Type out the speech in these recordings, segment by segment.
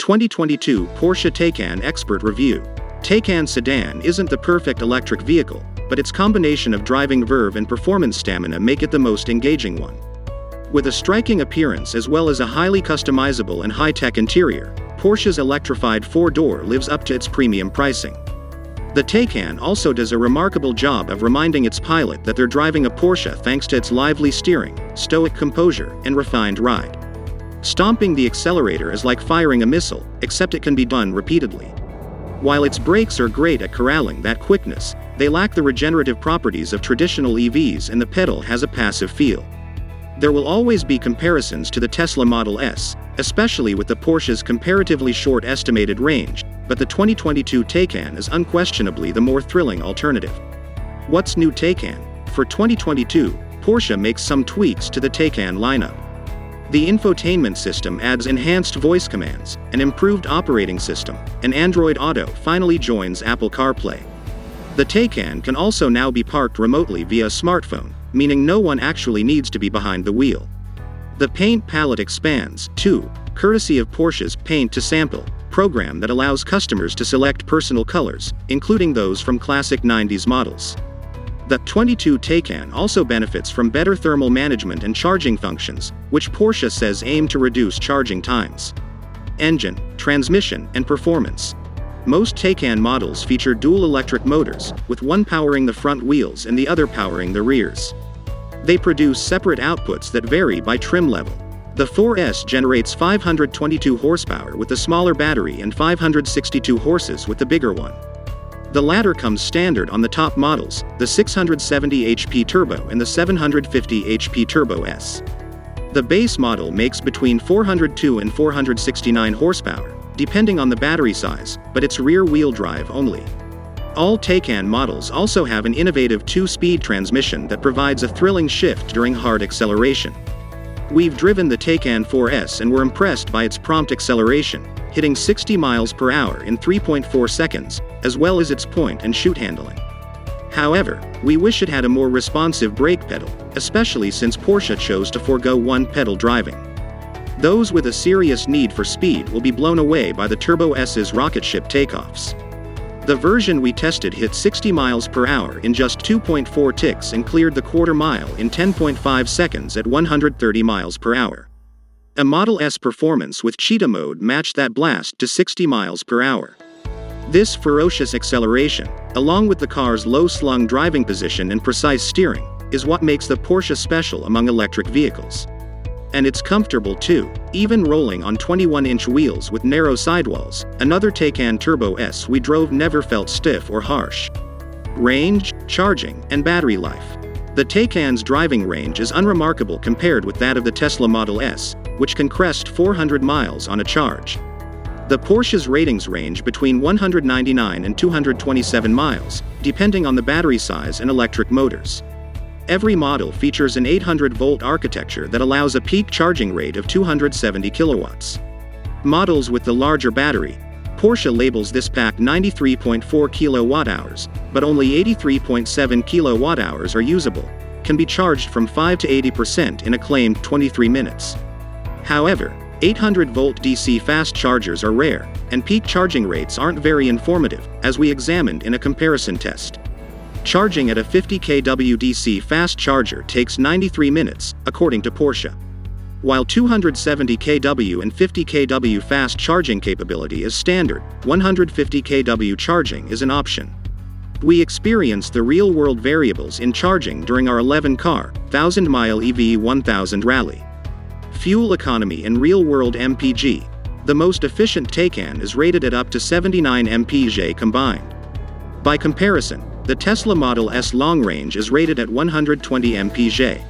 2022 Porsche Taycan Expert Review. Taycan sedan isn't the perfect electric vehicle, but its combination of driving verve and performance stamina make it the most engaging one. With a striking appearance as well as a highly customizable and high-tech interior, Porsche's electrified four-door lives up to its premium pricing. The Taycan also does a remarkable job of reminding its pilot that they're driving a Porsche thanks to its lively steering, stoic composure, and refined ride. Stomping the accelerator is like firing a missile, except it can be done repeatedly. While its brakes are great at corralling that quickness, they lack the regenerative properties of traditional EVs, and the pedal has a passive feel. There will always be comparisons to the Tesla Model S, especially with the Porsche's comparatively short estimated range, but the 2022 Taycan is unquestionably the more thrilling alternative. What's new Taycan? For 2022, Porsche makes some tweaks to the Taycan lineup. The infotainment system adds enhanced voice commands, an improved operating system, and Android Auto finally joins Apple CarPlay. The Taycan can also now be parked remotely via a smartphone, meaning no one actually needs to be behind the wheel. The paint palette expands, too, courtesy of Porsche's Paint to Sample program that allows customers to select personal colors, including those from classic 90s models. The 22 Taycan also benefits from better thermal management and charging functions, which Porsche says aim to reduce charging times. Engine, transmission, and performance. Most Taycan models feature dual electric motors, with one powering the front wheels and the other powering the rears. They produce separate outputs that vary by trim level. The 4S generates 522 horsepower with the smaller battery and 562 horses with the bigger one. The latter comes standard on the top models, the 670 HP Turbo and the 750 HP Turbo S. The base model makes between 402 and 469 horsepower, depending on the battery size, but it's rear-wheel drive only. All Taycan models also have an innovative 2-speed transmission that provides a thrilling shift during hard acceleration. We've driven the Taycan 4S and were impressed by its prompt acceleration, hitting 60 miles per hour in 3.4 seconds, as well as its point-and-shoot handling. However, we wish it had a more responsive brake pedal, especially since Porsche chose to forego one-pedal driving. Those with a serious need for speed will be blown away by the Turbo S's rocket ship takeoffs. The version we tested hit 60 miles per hour in just 2.4 ticks and cleared the quarter mile in 10.5 seconds at 130 miles per hour. A Model S performance with cheetah mode matched that blast to 60 miles per hour. This ferocious acceleration, along with the car's low-slung driving position and precise steering, is what makes the Porsche special among electric vehicles. And it's comfortable too, even rolling on 21-inch wheels with narrow sidewalls. Another Taycan Turbo S we drove never felt stiff or harsh. Range, charging, and battery life. The Taycan's driving range is unremarkable compared with that of the Tesla Model S, which can crest 400 miles on a charge. The Porsche's ratings range between 199 and 227 miles, depending on the battery size and electric motors. Every model features an 800-volt architecture that allows a peak charging rate of 270 kilowatts. Models with the larger battery, Porsche labels this pack 93.4 kilowatt-hours, but only 83.7 kilowatt-hours are usable, can be charged from 5 to 80% in a claimed 23 minutes. However, 800-volt DC fast chargers are rare, and peak charging rates aren't very informative, as we examined in a comparison test. Charging at a 50 kW DC fast charger takes 93 minutes, according to Porsche. While 270 kW and 50 kW fast charging capability is standard, 150 kW charging is an option. We experienced the real-world variables in charging during our 11-car, 1,000-mile EV 1000 rally. Fuel economy and real-world MPG. The most efficient Taycan is rated at up to 79 mpg combined. By comparison, the Tesla Model S long range is rated at 120 mpg.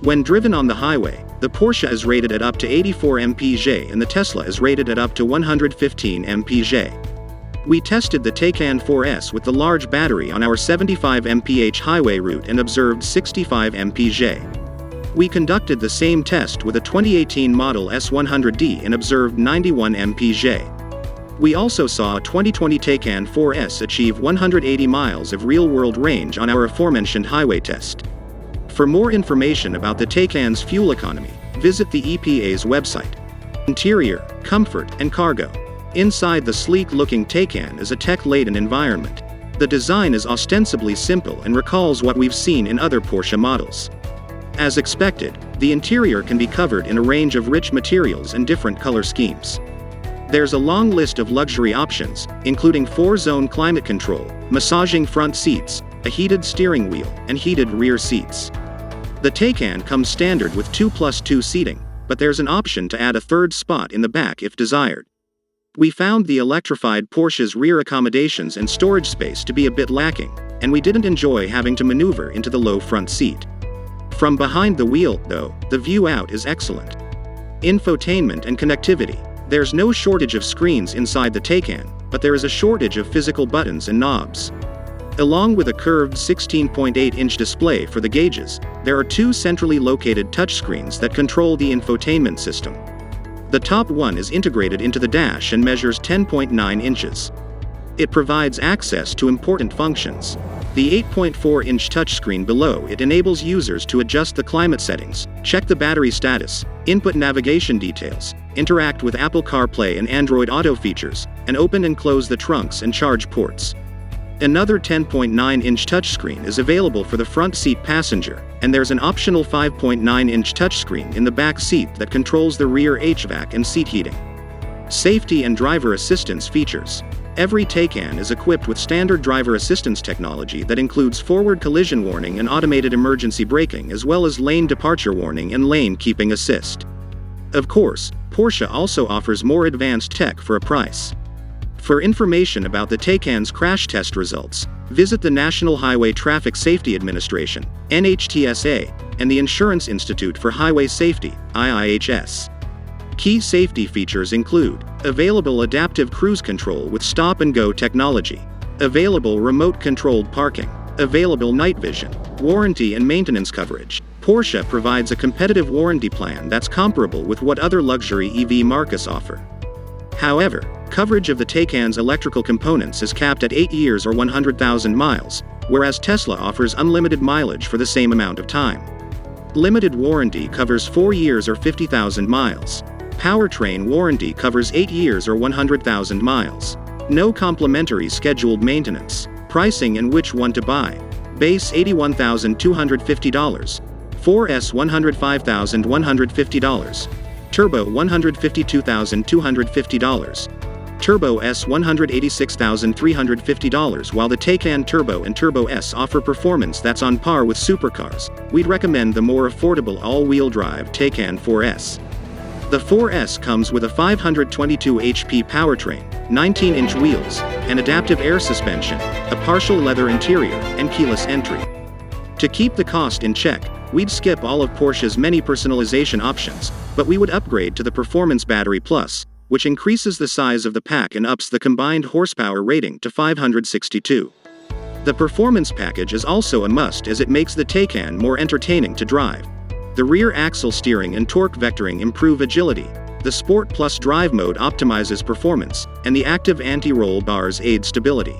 When driven on the highway, the Porsche is rated at up to 84 mpg and the Tesla is rated at up to 115 mpg. We tested the Taycan 4S with the large battery on our 75 mph highway route and observed 65 mpg. We conducted the same test with a 2018 Model S100D and observed 91 mpg. We also saw a 2020 Taycan 4S achieve 180 miles of real-world range on our aforementioned highway test. For more information about the Taycan's fuel economy, visit the EPA's website. Interior, comfort, and cargo. Inside the sleek-looking Taycan is a tech-laden environment. The design is ostensibly simple and recalls what we've seen in other Porsche models. As expected, the interior can be covered in a range of rich materials and different color schemes. There's a long list of luxury options, including 4-zone climate control, massaging front seats, a heated steering wheel, and heated rear seats. The Taycan comes standard with 2+2 seating, but there's an option to add a third spot in the back if desired. We found the electrified Porsche's rear accommodations and storage space to be a bit lacking, and we didn't enjoy having to maneuver into the low front seat. From behind the wheel, though, the view out is excellent. Infotainment and connectivity. There's no shortage of screens inside the Taycan, but there is a shortage of physical buttons and knobs. Along with a curved 16.8-inch display for the gauges, there are 2 centrally located touchscreens that control the infotainment system. The top one is integrated into the dash and measures 10.9 inches. It provides access to important functions. The 8.4-inch touchscreen below it enables users to adjust the climate settings, check the battery status, input navigation details, interact with Apple CarPlay and Android Auto features, and open and close the trunks and charge ports. Another 10.9-inch touchscreen is available for the front seat passenger, and there's an optional 5.9-inch touchscreen in the back seat that controls the rear HVAC and seat heating. Safety and driver assistance features. Every Taycan is equipped with standard driver assistance technology that includes forward collision warning and automated emergency braking, as well as lane departure warning and lane keeping assist. Of course, Porsche also offers more advanced tech for a price. For information about the Taycan's crash test results, visit the National Highway Traffic Safety Administration, NHTSA, and the Insurance Institute for Highway Safety, IIHS. Key safety features include available adaptive cruise control with stop-and-go technology, available remote-controlled parking, available night vision, warranty and maintenance coverage. Porsche provides a competitive warranty plan that's comparable with what other luxury EV marques offer. However, coverage of the Taycan's electrical components is capped at 8 years or 100,000 miles, whereas Tesla offers unlimited mileage for the same amount of time. Limited warranty covers 4 years or 50,000 miles. Powertrain warranty covers 8 years or 100,000 miles. No complimentary scheduled maintenance. Pricing and which one to buy. Base $81,250. 4S $105,150. Turbo $152,250. Turbo S $186,350. While the Taycan Turbo and Turbo S offer performance that's on par with supercars, we'd recommend the more affordable all-wheel drive Taycan 4S. The 4S comes with a 522 HP powertrain, 19-inch wheels, an adaptive air suspension, a partial leather interior, and keyless entry. To keep the cost in check, we'd skip all of Porsche's many personalization options, but we would upgrade to the Performance Battery Plus, which increases the size of the pack and ups the combined horsepower rating to 562. The Performance package is also a must as it makes the Taycan more entertaining to drive. The rear axle steering and torque vectoring improve agility, the Sport Plus drive mode optimizes performance, and the active anti-roll bars aid stability.